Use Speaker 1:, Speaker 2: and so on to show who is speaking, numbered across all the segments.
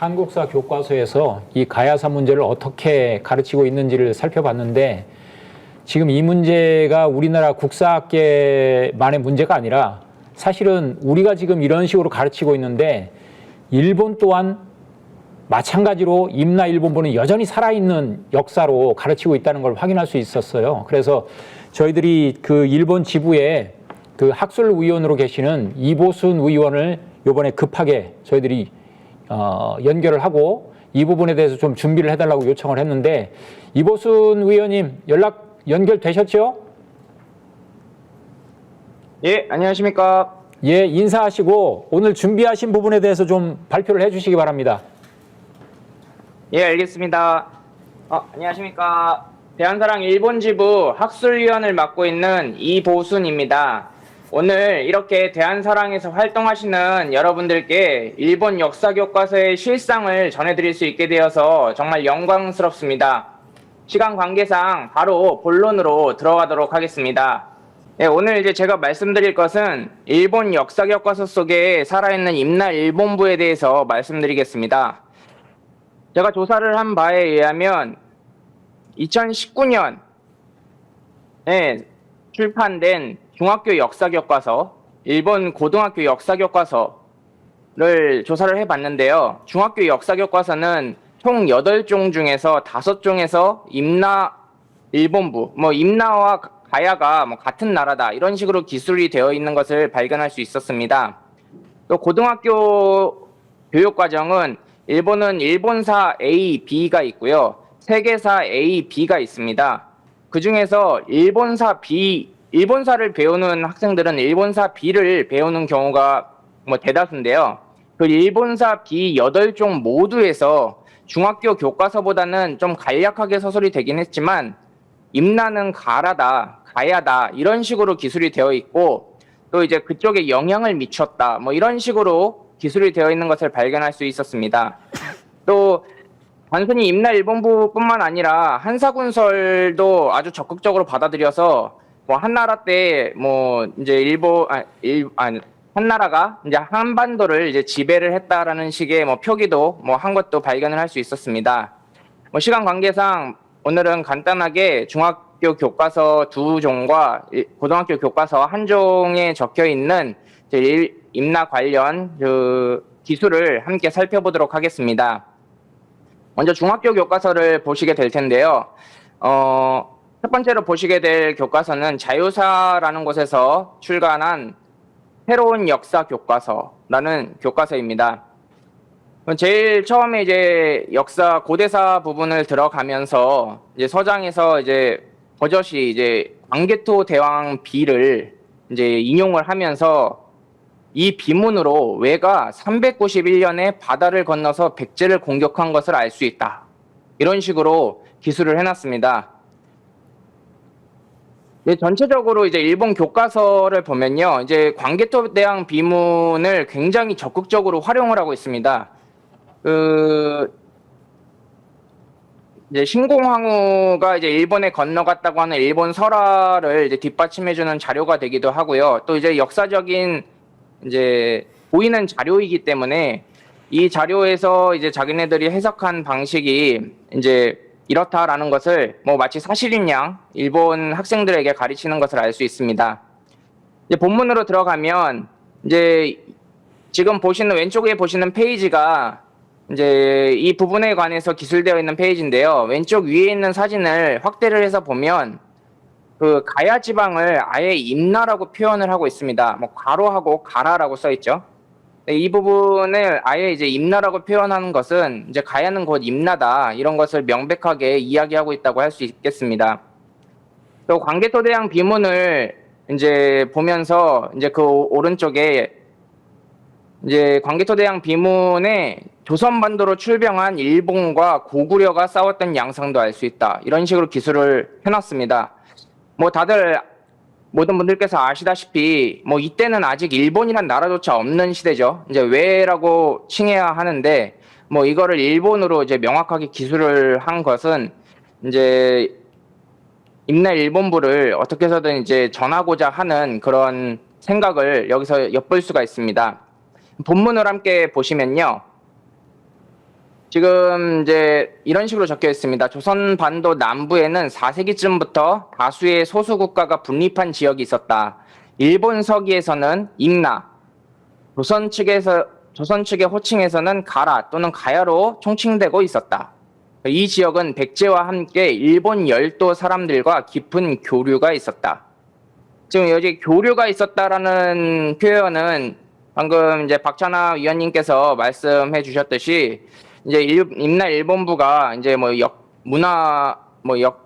Speaker 1: 한국사 교과서에서 이 가야사 문제를 어떻게 가르치고 있는지를 살펴봤는데 지금 이 문제가 우리나라 국사학계만의 문제가 아니라 사실은 우리가 지금 이런 식으로 가르치고 있는데 일본 또한 마찬가지로 임나일본부는 여전히 살아있는 역사로 가르치고 있다는 걸 확인할 수 있었어요. 그래서 저희들이 그 일본 지부에 그 학술위원으로 계시는 이보순 의원을 이번에 급하게 저희들이 연결을 하고 이 부분에 대해서 좀 준비를 해달라고 요청을 했는데 이보순 의원님 연락 연결되셨죠?
Speaker 2: 예, 안녕하십니까.
Speaker 1: 예, 인사하시고 오늘 준비하신 부분에 대해서 좀 발표를 해주시기 바랍니다.
Speaker 2: 예, 알겠습니다. 안녕하십니까. 대한사랑 일본지부 학술위원을 맡고 있는 이보순입니다. 오늘 이렇게 대한사랑에서 활동하시는 여러분들께 일본 역사교과서의 실상을 전해드릴 수 있게 되어서 정말 영광스럽습니다. 시간 관계상 바로 본론으로 들어가도록 하겠습니다. 네, 오늘 이제 제가 말씀드릴 것은 일본 역사교과서 속에 살아있는 임나일본부에 대해서 말씀드리겠습니다. 제가 조사를 한 바에 의하면 2019년에 출판된 중학교 역사교과서, 일본 고등학교 역사교과서를 조사를 해봤는데요. 중학교 역사교과서는 총 8종 중에서 5종에서 임나일본부, 임나와 가야가 같은 나라다 이런 식으로 기술이 되어 있는 것을 발견할 수 있었습니다. 또 고등학교 교육과정은 일본은 일본사 A, B가 있고요. 세계사 A, B가 있습니다. 그 중에서 일본사를 배우는 학생들은 일본사 B를 배우는 경우가 대다수인데요. 그 일본사 B 8종 모두에서 중학교 교과서보다는 좀 간략하게 서술이 되긴 했지만 임나는 가라다, 가야다 이런 식으로 기술이 되어 있고 또 이제 그쪽에 영향을 미쳤다 이런 식으로 기술이 되어 있는 것을 발견할 수 있었습니다. 또 단순히 임나일본부뿐만 아니라 한사군설도 아주 적극적으로 받아들여서 한나라 때 이제 한나라가 이제 한반도를 이제 지배를 했다라는 식의 표기도 한 것도 발견을 할 수 있었습니다. 시간 관계상 오늘은 간단하게 중학교 교과서 2종과 고등학교 교과서 1종에 적혀 있는 임나 관련 그 기술을 함께 살펴보도록 하겠습니다. 먼저 중학교 교과서를 보시게 될 텐데요. 첫 번째로 보시게 될 교과서는 자유사라는 곳에서 출간한 새로운 역사 교과서라는 교과서입니다. 제일 처음에 이제 역사 고대사 부분을 들어가면서 이제 서장에서 이제 버젓이 이제 광개토 대왕 비를 이제 인용을 하면서 이 비문으로 왜가 391년에 바다를 건너서 백제를 공격한 것을 알 수 있다. 이런 식으로 기술을 해놨습니다. 전체적으로 이제 일본 교과서를 보면요, 이제 광개토 대왕 비문을 굉장히 적극적으로 활용을 하고 있습니다. 이제 신공황후가 이제 일본에 건너갔다고 하는 일본 설화를 이제 뒷받침해주는 자료가 되기도 하고요. 또 이제 역사적인 이제 보이는 자료이기 때문에 이 자료에서 이제 자기네들이 해석한 방식이 이제 이렇다라는 것을 마치 사실인 양 일본 학생들에게 가르치는 것을 알 수 있습니다. 이제 본문으로 들어가면 이제 지금 보시는 왼쪽에 보시는 페이지가 이제 이 부분에 관해서 기술되어 있는 페이지인데요. 왼쪽 위에 있는 사진을 확대를 해서 보면 그 가야 지방을 아예 임나라고 표현을 하고 있습니다. 괄호하고 가라라고 써 있죠. 이 부분을 아예 이제 임나라고 표현하는 것은 이제 가야는 곧 임나다 이런 것을 명백하게 이야기하고 있다고 할 수 있겠습니다. 또 광개토대왕 비문을 이제 보면서 이제 그 오른쪽에 이제 광개토대왕 비문에 조선반도로 출병한 일본과 고구려가 싸웠던 양상도 알 수 있다. 이런 식으로 기술을 해놨습니다. 다들 모든 분들께서 아시다시피 이때는 아직 일본이란 나라조차 없는 시대죠. 이제 왜라고 칭해야 하는데 이거를 일본으로 이제 명확하게 기술을 한 것은 이제 임나일본부를 어떻게 해서든 이제 전하고자 하는 그런 생각을 여기서 엿볼 수가 있습니다. 본문을 함께 보시면요. 지금 이제 이런 식으로 적혀 있습니다. 조선 반도 남부에는 4세기쯤부터 다수의 소수 국가가 분립한 지역이 있었다. 일본 서기에서는 임나, 조선 측의 호칭에서는 가라 또는 가야로 총칭되고 있었다. 이 지역은 백제와 함께 일본 열도 사람들과 깊은 교류가 있었다. 지금 여기 교류가 있었다라는 표현은 방금 이제 박찬하 위원님께서 말씀해 주셨듯이 이제 임나 일본부가 이제 뭐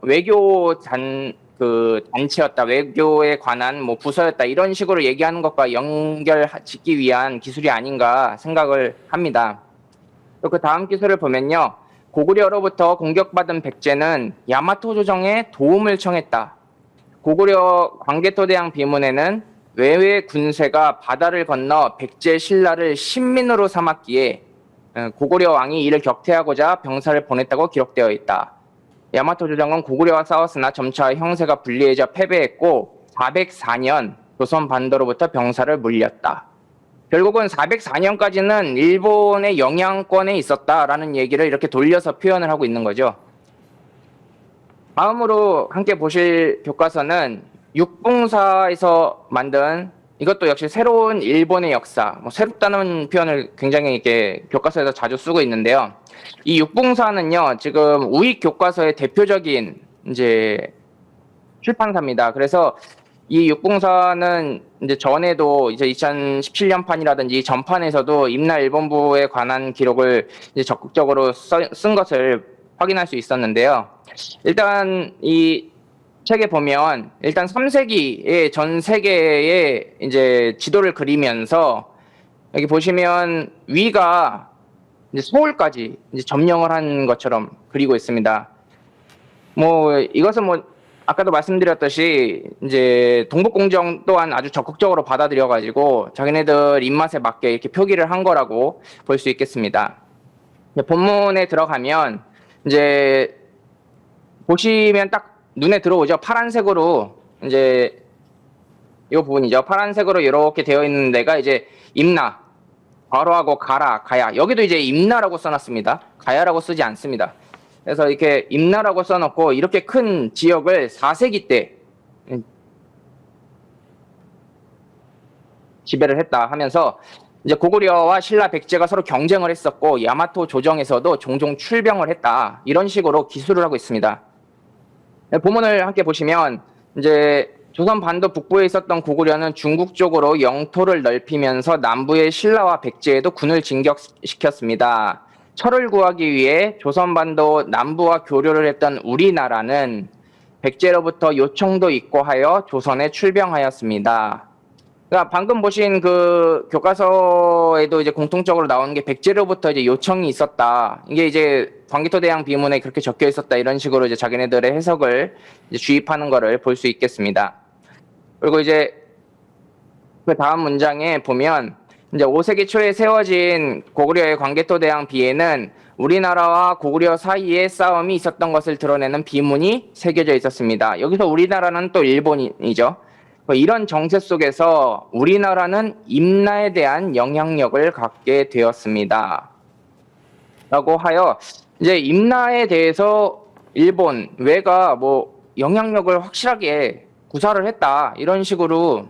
Speaker 2: 외교 단체였다, 외교에 관한 뭐 부서였다 이런 식으로 얘기하는 것과 연결짓기 위한 기술이 아닌가 생각을 합니다. 또 그 다음 기술을 보면요, 고구려로부터 공격받은 백제는 야마토 조정에 도움을 청했다. 고구려 광개토대왕 비문에는 외외 군세가 바다를 건너 백제 신라를 신민으로 삼았기에 고구려 왕이 이를 격퇴하고자 병사를 보냈다고 기록되어 있다. 야마토 조정은 고구려와 싸웠으나 점차 형세가 불리해져 패배했고 404년 조선 반도로부터 병사를 물렸다. 결국은 404년까지는 일본의 영향권에 있었다라는 얘기를 이렇게 돌려서 표현을 하고 있는 거죠. 다음으로 함께 보실 교과서는 육봉사에서 만든, 이것도 역시 새로운 일본의 역사, 새롭다는 표현을 굉장히 이렇게 교과서에서 자주 쓰고 있는데요. 이 육봉사는요, 지금 우익 교과서의 대표적인 이제 출판사입니다. 그래서 이 육봉사는 이제 전에도 이제 2017년판이라든지 전판에서도 임나 일본부에 관한 기록을 이제 적극적으로 쓴 것을 확인할 수 있었는데요. 일단 이 책에 보면 일단 3세기의 전 세계의 이제 지도를 그리면서 여기 보시면 위가 이제 서울까지 이제 점령을 한 것처럼 그리고 있습니다. 이것은 아까도 말씀드렸듯이 이제 동북공정 또한 아주 적극적으로 받아들여가지고 자기네들 입맛에 맞게 이렇게 표기를 한 거라고 볼 수 있겠습니다. 본문에 들어가면 이제 보시면 딱 눈에 들어오죠. 파란색으로 이제 이 부분이죠. 파란색으로 이렇게 되어 있는 데가 이제 임나, 괄호하고 가라, 가야. 여기도 이제 임나라고 써놨습니다. 가야라고 쓰지 않습니다. 그래서 이렇게 임나라고 써놓고 이렇게 큰 지역을 4세기 때 지배를 했다 하면서 이제 고구려와 신라 백제가 서로 경쟁을 했었고 야마토 조정에서도 종종 출병을 했다. 이런 식으로 기술을 하고 있습니다. 본문을 함께 보시면 이제 조선 반도 북부에 있었던 고구려는 중국 쪽으로 영토를 넓히면서 남부의 신라와 백제에도 군을 진격시켰습니다. 철을 구하기 위해 조선 반도 남부와 교류를 했던 우리나라는 백제로부터 요청도 있고 하여 조선에 출병하였습니다. 그러니까 방금 보신 그 교과서에도 이제 공통적으로 나오는 게 백제로부터 이제 요청이 있었다. 이게 이제 광개토대왕 비문에 그렇게 적혀 있었다. 이런 식으로 이제 자기네들의 해석을 이제 주입하는 거를 볼 수 있겠습니다. 그리고 이제 그 다음 문장에 보면 이제 5세기 초에 세워진 고구려의 광개토대왕 비에는 우리나라와 고구려 사이에 싸움이 있었던 것을 드러내는 비문이 새겨져 있었습니다. 여기서 우리나라는 또 일본이죠. 이런 정세 속에서 우리나라는 임나에 대한 영향력을 갖게 되었습니다. 라고 하여 이제 임나에 대해서 일본 외가 영향력을 확실하게 구사를 했다. 이런 식으로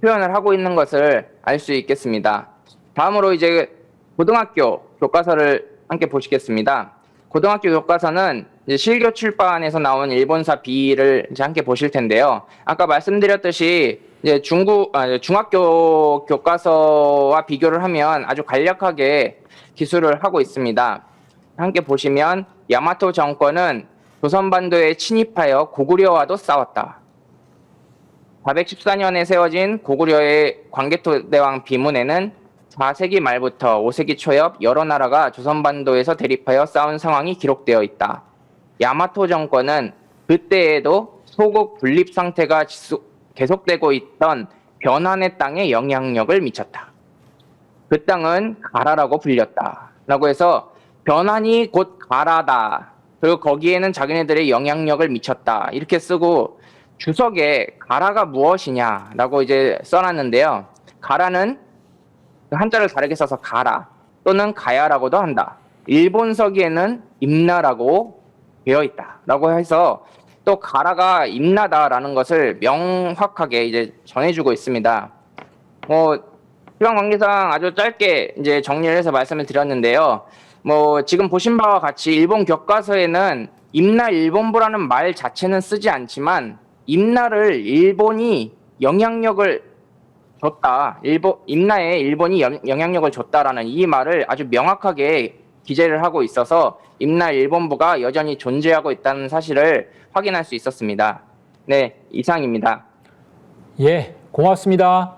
Speaker 2: 표현을 하고 있는 것을 알 수 있겠습니다. 다음으로 이제 고등학교 교과서를 함께 보시겠습니다. 고등학교 교과서는 이제 실교 출판에서 나온 일본사 B를 이제 함께 보실 텐데요. 아까 말씀드렸듯이 이제 중학교 교과서와 비교를 하면 아주 간략하게 기술을 하고 있습니다. 함께 보시면 야마토 정권은 조선반도에 침입하여 고구려와도 싸웠다. 414년에 세워진 고구려의 광개토대왕 비문에는 4세기 말부터 5세기 초엽 여러 나라가 조선반도에서 대립하여 싸운 상황이 기록되어 있다. 야마토 정권은 그때에도 소국 분립 상태가 계속되고 있던 변환의 땅에 영향력을 미쳤다. 그 땅은 가라라고 불렸다. 라고 해서 변환이 곧 가라다. 그리고 거기에는 자기네들의 영향력을 미쳤다. 이렇게 쓰고 주석에 가라가 무엇이냐라고 이제 써놨는데요. 가라는 한자를 다르게 써서 가라 또는 가야라고도 한다. 일본서기에는 임나라고 되어 있다라고 해서 또 가라가 임나다라는 것을 명확하게 이제 전해주고 있습니다. 시간 관계상 아주 짧게 이제 정리를 해서 말씀을 드렸는데요. 지금 보신 바와 같이 일본 교과서에는 임나 일본부라는 말 자체는 쓰지 않지만 임나를 일본이 영향력을 줬다. 임나에 일본이 영향력을 줬다라는 이 말을 아주 명확하게 기재를 하고 있어서 임나 일본부가 여전히 존재하고 있다는 사실을 확인할 수 있었습니다. 네, 이상입니다.
Speaker 1: 예, 고맙습니다.